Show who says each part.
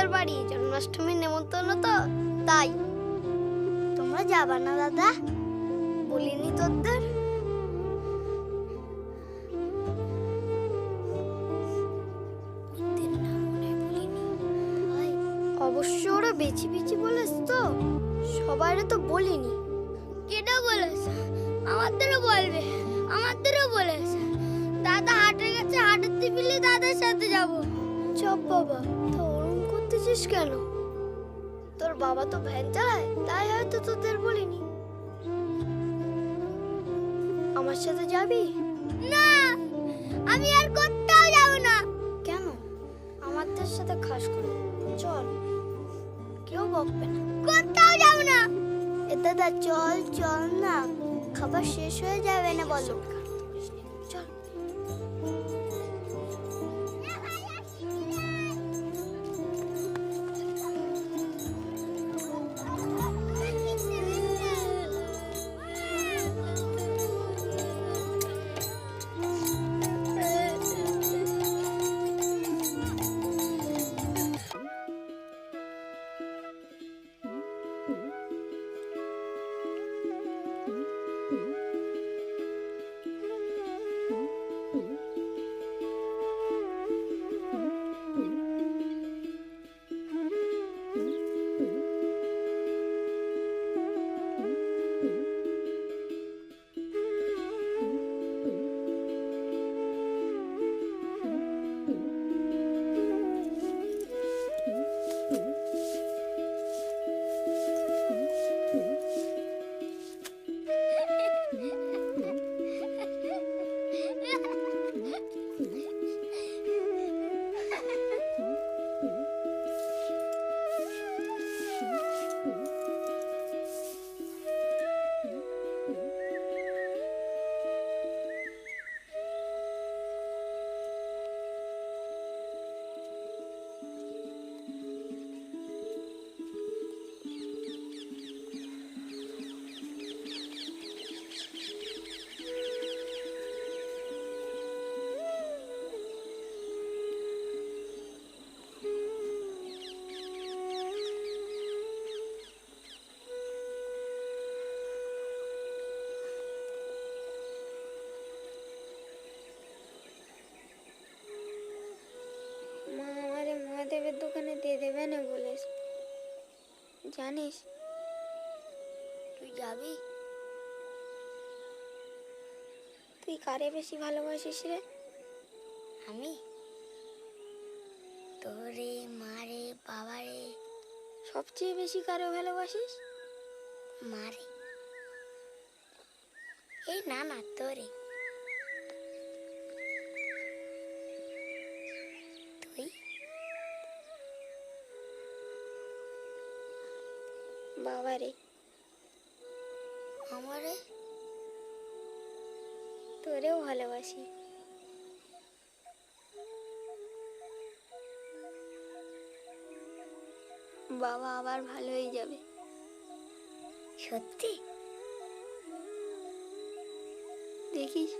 Speaker 1: তোদের বাড়ি জন্মাষ্টমীর নেমন্তন্ন তো, তাই। তোমরা যাবা না দাদা? বলিনি তোদের? অবশ্য ওরা বেছি বেছি বলেছ তো, সবাইরে তো বলিনি। কেটা বলেছে? আমাদেরও বলবে, আমাদেরও বলেছে। দাদা হাটে গেছে, হাটের টিফিলে দাদার সাথে যাব। চপ বাবা, তো ওরম করতেছিস কেন? তোর বাবা তো ভ্যান চালায়, তাই হয়তো তোদের বলিনি। আমার সাথে যাবি? না, আমি আর কোথাও যাব না। কেন? আমাদের সাথে খাস করে চল, কেউ বকবে না। কোথাও যাব না। এ দাদা চল চল না, খাবার শেষ হয়ে যাবে না বলো। চল। মহাদেবের দোকানে দিয়ে দেবে না বলে জানিস? তুই যাবি? তুই কারে বেশি ভালোবাসিস রে? আমি তোরে, মারে, বাবারে। সবচেয়ে বেশি কারে ভালোবাসিস? মারে। এই না না, তোরে। তুই? বাবারে। আমারে? তোরেও ভালোবাসি। বাবা আবার ভালো হয়ে যাবে। সত্যি? দেখিস